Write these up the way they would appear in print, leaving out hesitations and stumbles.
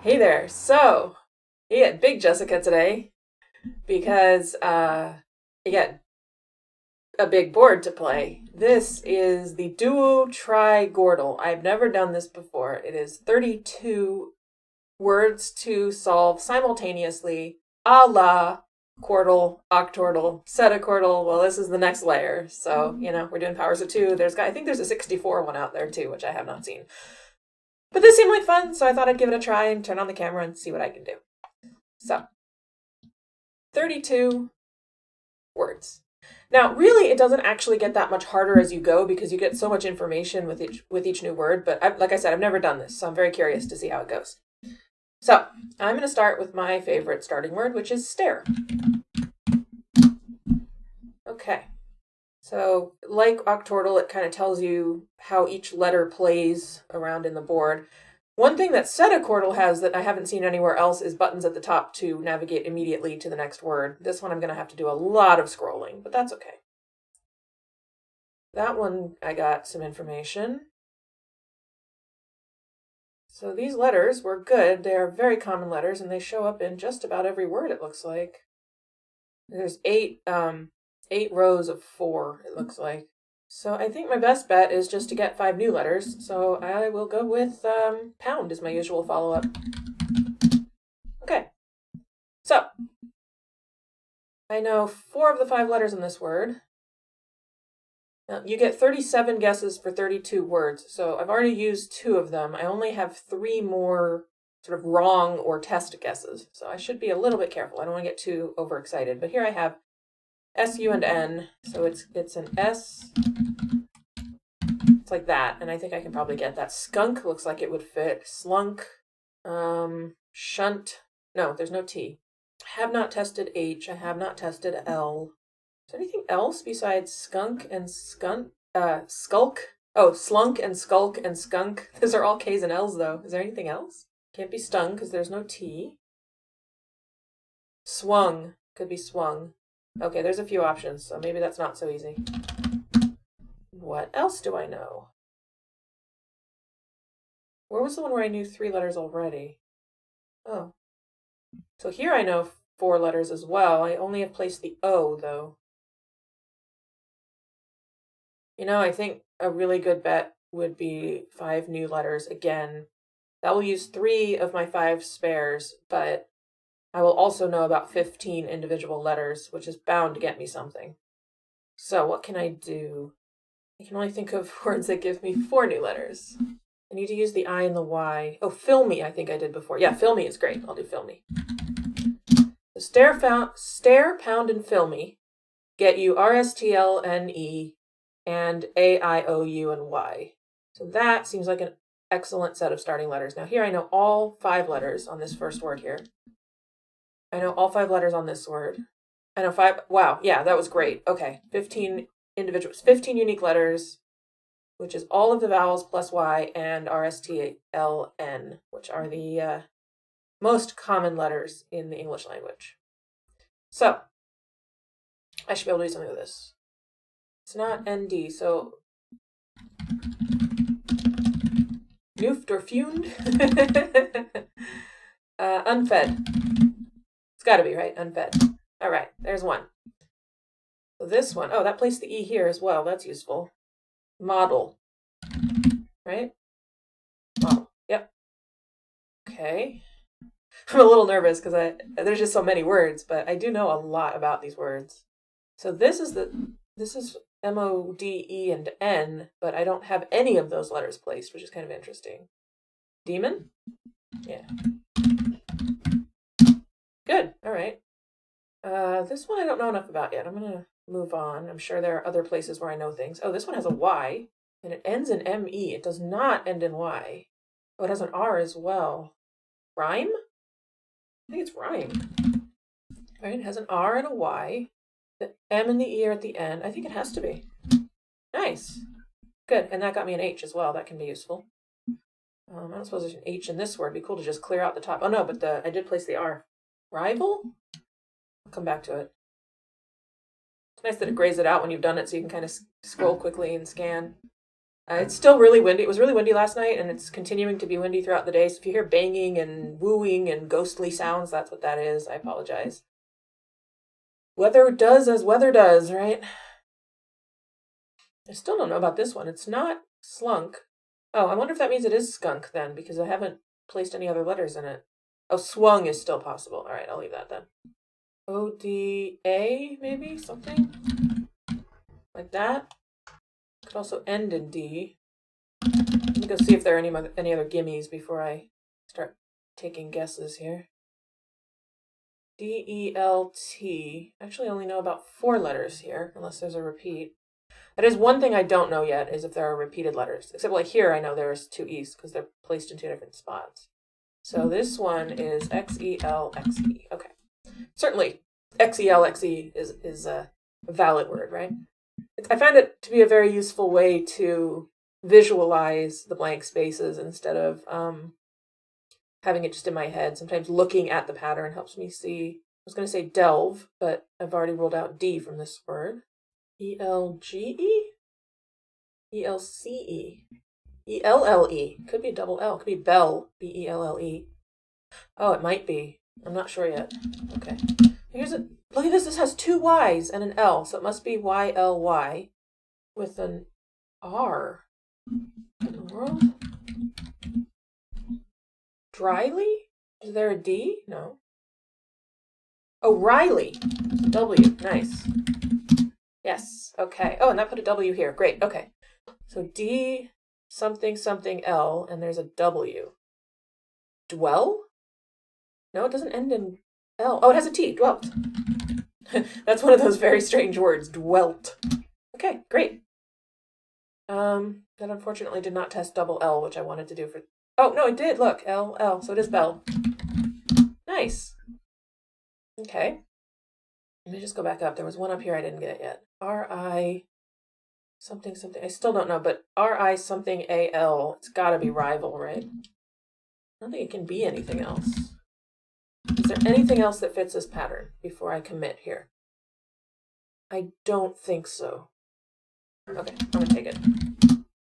Hey there. So, you get Big Jessica today because you get a big board to play. This is the Duotrigordle. I've never done this before. It is 32 words to solve simultaneously, a la Quordle, Octordle, Setacordle. Well, this is the next layer. So, we're doing powers of two. I think there's a 64 one out there too, which I have not seen. But this seemed like fun, so I thought I'd give it a try and turn on the camera and see what I can do. So, 32 words. Now, really, it doesn't actually get that much harder as you go because you get so much information with each new word. But like I said, I've never done this, so I'm very curious to see how it goes. So, I'm going to start with my favorite starting word, which is stare. Okay. So, like Octordle, it kind of tells you how each letter plays around in the board. One thing that Setacordle has that I haven't seen anywhere else is buttons at the top to navigate immediately to the next word. This one I'm going to have to do a lot of scrolling, but that's okay. That one I got some information. So these letters were good. They are very common letters, and they show up in just about every word, it looks like. There's eight rows of 4, it looks like. So I think my best bet is just to get 5 new letters. So I will go with pound as my usual follow-up. Okay. So I know 4 of the 5 letters in this word. Now, you get 37 guesses for 32 words. So I've already used 2 of them. I only have 3 more sort of wrong or test guesses. So I should be a little bit careful. I don't want to get too overexcited. But here I have S, U, and N. So it's an S. It's like that, and I think I can probably get that. Skunk looks like it would fit. Slunk. Shunt. No, there's no T. I have not tested H. I have not tested L. Is there anything else besides skunk and skulk? Oh, slunk and skulk and skunk. Those are all K's and L's, though. Is there anything else? Can't be stung because there's no T. Swung. Could be swung. Okay, there's a few options, so maybe that's not so easy. What else do I know? Where was the one where I knew 3 letters already? Oh. So here I know 4 letters as well. I only have placed the O, though. I think a really good bet would be 5 new letters again. That will use 3 of my 5 spares, but I will also know about 15 individual letters, which is bound to get me something. So what can I do? I can only think of words that give me 4 new letters. I need to use the I and the Y. Oh, filmy, I think I did before. Yeah, filmy is great. I'll do filmy. So stare, pound, and filmy get you RSTLNE and AIOU and Y. So that seems like an excellent set of starting letters. Now here I know all 5 letters on this first word here. I know all 5 letters on this word. I know 5. Wow, yeah, that was great. Okay, 15 individuals, 15 unique letters, which is all of the vowels plus Y and RSTLN, which are the most common letters in the English language. So, I should be able to do something with this. It's not ND, so Noofed or Funed? Unfed. It's gotta be, right? Unfed. All right, there's one. So this one, oh, that placed the E here as well. That's useful. Model. Right? Model. Yep. Okay. I'm a little nervous because there's just so many words, but I do know a lot about these words. So this is MODE and N, but I don't have any of those letters placed, which is kind of interesting. Demon? Yeah. Good. All right. This one I don't know enough about yet. I'm gonna move on. I'm sure there are other places where I know things. Oh, this one has a Y, and it ends in ME. It does not end in Y. Oh, it has an R as well. Rhyme? I think it's rhyme. Right, it has an R and a Y. The M and the E are at the end. I think it has to be. Nice. Good, and that got me an H as well. That can be useful. I don't suppose there's an H in this word. It'd be cool to just clear out the top. Oh no, but I did place the R. Rival? I'll come back to it. It's nice that it grays it out when you've done it so you can kind of scroll quickly and scan. It's still really windy. It was really windy last night, and it's continuing to be windy throughout the day. So if you hear banging and wooing and ghostly sounds, that's what that is. I apologize. Weather does as weather does, right? I still don't know about this one. It's not slunk. Oh, I wonder if that means it is skunk then, because I haven't placed any other letters in it. Oh, swung is still possible. All right, I'll leave that then. O-D-A, maybe? Something? Like that? Could also end in D. Let me go see if there are any other gimmies before I start taking guesses here. D-E-L-T. Actually, I only know about 4 letters here, unless there's a repeat. That is one thing I don't know yet, is if there are repeated letters. Except like here, I know there's 2 E's, because they're placed in 2 different spots. So this one is X-E-L-X-E. Okay. Certainly, X-E-L-X-E is a valid word, right? I find it to be a very useful way to visualize the blank spaces instead of having it just in my head. Sometimes looking at the pattern helps me see. I was going to say delve, but I've already ruled out D from this word. E-L-G-E? E-L-C-E. E-L-L-E. Could be a double L. Could be bell. B-E-L-L-E. Oh, it might be. I'm not sure yet. Okay. Look at this. This has 2 Y's and an L, so it must be Y-L-Y with an R. In the world? Dryly? Is there a D? No. Oh, Riley. W. Nice. Yes. Okay. Oh, and that put a W here. Great. Okay. So D something something L, and there's a W. Dwell? No, it doesn't end in L. Oh, it has a T. Dwelt. That's one of those very strange words. Dwelt. Okay, great. That unfortunately did not test double L, which I wanted to do for... Oh, no, it did. Look, L, L. So it is bell. Nice. Okay. Let me just go back up. There was one up here I didn't get yet. R-I... something something. I still don't know, but R-I something A-L. It's got to be rival, right? I don't think it can be anything else. Is there anything else that fits this pattern before I commit here? I don't think so. Okay, I'm going to take it.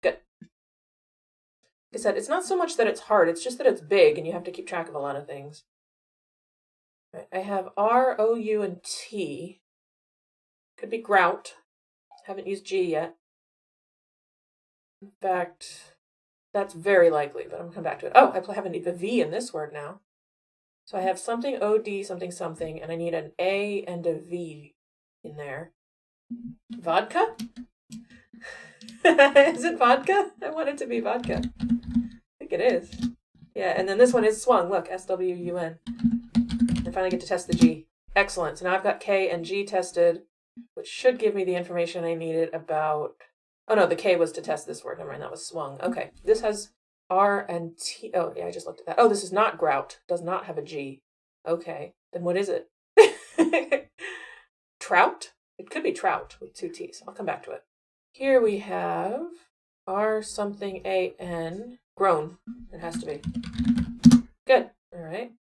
Good. Like I said, it's not so much that it's hard, it's just that it's big and you have to keep track of a lot of things. Right, I have R, O, U, and T. Could be grout. Haven't used G yet. In fact, that's very likely, but I'm going to come back to it. Oh, I have a V in this word now. So I have something O-D, something something, and I need an A and a V in there. Vodka? Is it vodka? I want it to be vodka. I think it is. Yeah, and then this one is swung. Look, S-W-U-N. I finally get to test the G. Excellent. So now I've got K and G tested, which should give me the information I needed about... Oh, no, the K was to test this word. Never mind, that was swung. Okay, this has R and T. Oh, yeah, I just looked at that. Oh, this is not grout. Does not have a G. Okay, then what is it? Trout? It could be trout with 2 T's. I'll come back to it. Here we have R something A-N. Grown. It has to be. Good. All right.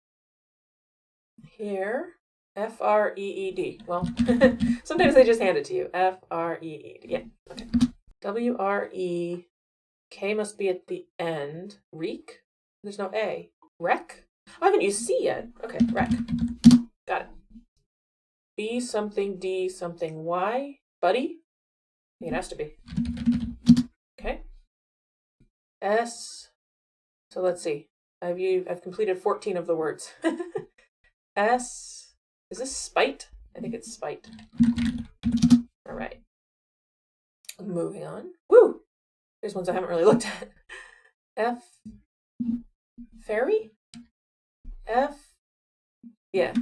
Here, F-R-E-E-D. Well, sometimes they just hand it to you. F-R-E-E-D. Yeah, okay. W-R-E. K must be at the end. Reek? There's no A. Rec? Oh, I haven't used C yet. Okay, rec. Got it. B something D something Y. Buddy? It has to be. Okay. S. So let's see. I've completed 14 of the words. S. Is this spite? I think it's spite. All right. Moving on. Woo! There's ones I haven't really looked at. F. Fairy? F. Yeah.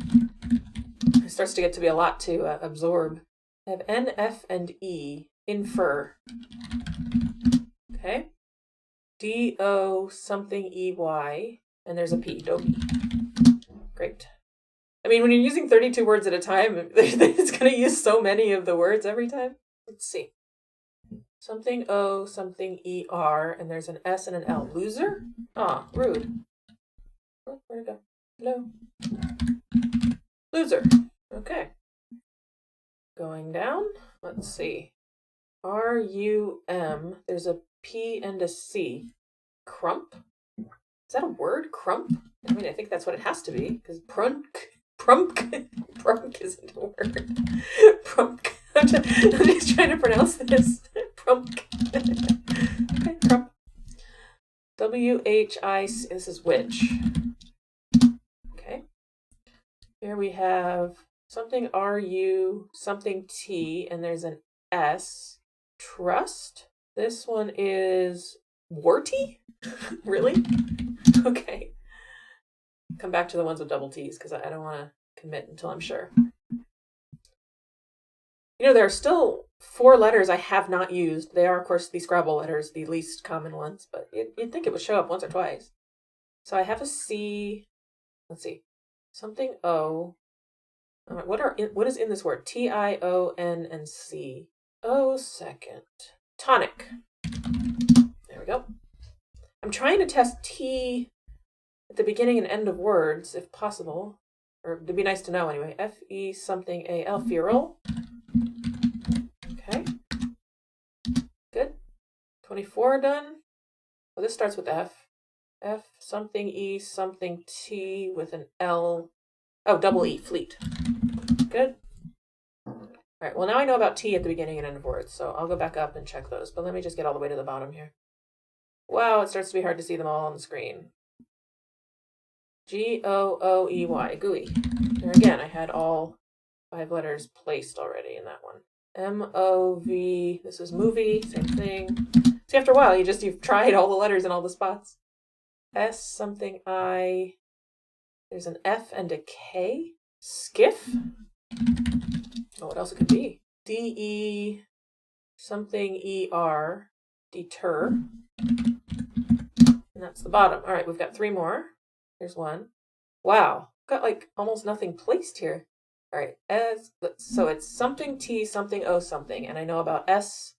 It starts to get to be a lot to absorb. I have N, F, and E. Infer. Okay. D, O, something, E, Y. And there's a P. Dopey. Great. I mean, when you're using 32 words at a time, it's going to use so many of the words every time. Let's see. Something O, something E-R, and there's an S and an L. Loser? Ah, rude. Oh, where'd it go? Hello? Loser. Okay. Going down. Let's see. R-U-M. There's a P and a C. Crump? Is that a word? Crump? I mean, I think that's what it has to be, because prunk isn't a word. Prunk. I'm just trying to pronounce this. Prunk. Okay, crump. W-H-I-C. This is which. Okay. Here we have something R-U, something T, and there's an S. Trust. This one is warty? Really? Okay. Come back to the ones with double T's because I don't want to commit until I'm sure. You know, there are still 4 letters I have not used. They are, of course, the Scrabble letters, the least common ones, but you'd think it would show up once or twice. So I have a C. Let's see. Something O. All right, what is in this word? T-I-O-N and C. Oh, second. Tonic. There we go. I'm trying to test T at the beginning and end of words, if possible. Or it'd be nice to know anyway. F-E something A-L. Feral. Okay. Good. 24 done. Well, this starts with F. F something E something T with an L. Oh, double E. Fleet. Good. All right, well, now I know about T at the beginning and end of words, so I'll go back up and check those. But let me just get all the way to the bottom here. Wow, it starts to be hard to see them all on the screen. G-O-O-E-Y, gooey. There again, I had all 5 letters placed already in that one. M-O-V, this is movie, same thing. See, after a while, you've tried all the letters in all the spots. S something I, there's an F and a K. Skiff? Oh, what else it could be? D-E something E-R, deter. And that's the bottom. All right, we've got 3 more. Here's one. Wow, got like almost nothing placed here. All right, so it's something T, something O, something, and I know about S,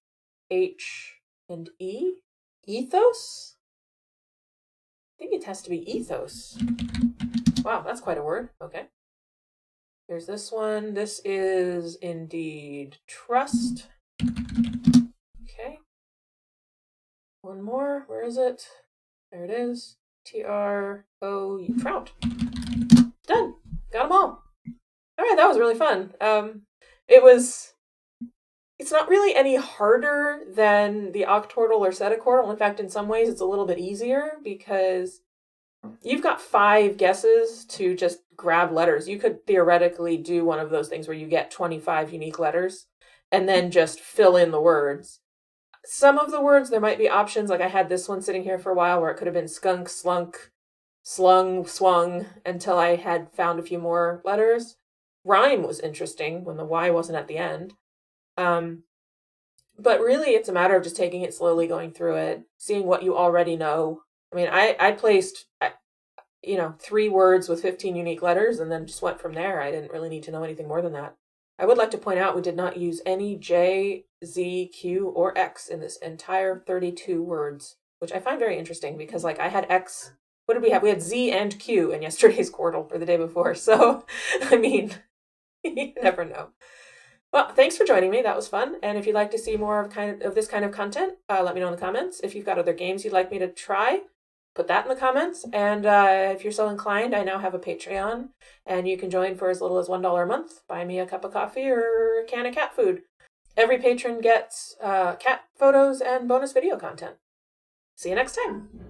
H, and E. Ethos? I think it has to be ethos. Wow, that's quite a word. Okay. Here's this one. This is indeed trust. Okay. One more. Where is it? There it is. T-R-O, trout. Done. Got them all. All right, that was really fun. It's not really any harder than the octordle or setacordle. In fact, in some ways, it's a little bit easier because you've got 5 guesses to just grab letters. You could theoretically do one of those things where you get 25 unique letters and then just fill in the words. Some of the words, there might be options. Like I had this one sitting here for a while where it could have been skunk, slunk, slung, swung, until I had found a few more letters. Rhyme was interesting when the Y wasn't at the end. But really, it's a matter of just taking it slowly, going through it, seeing what you already know. I mean, I placed, 3 words with 15 unique letters and then just went from there. I didn't really need to know anything more than that. I would like to point out we did not use any J, Z, Q, or X in this entire 32 words, which I find very interesting because, like, I had X. What did we have? We had Z and Q in yesterday's Quordle or the day before. So, I mean, you never know. Well, thanks for joining me. That was fun. And if you'd like to see more of this kind of content, let me know in the comments. If you've got other games you'd like me to try, put that in the comments. And if you're so inclined, I now have a Patreon, and you can join for as little as $1 a month. Buy me a cup of coffee or a can of cat food. Every patron gets cat photos and bonus video content. See you next time.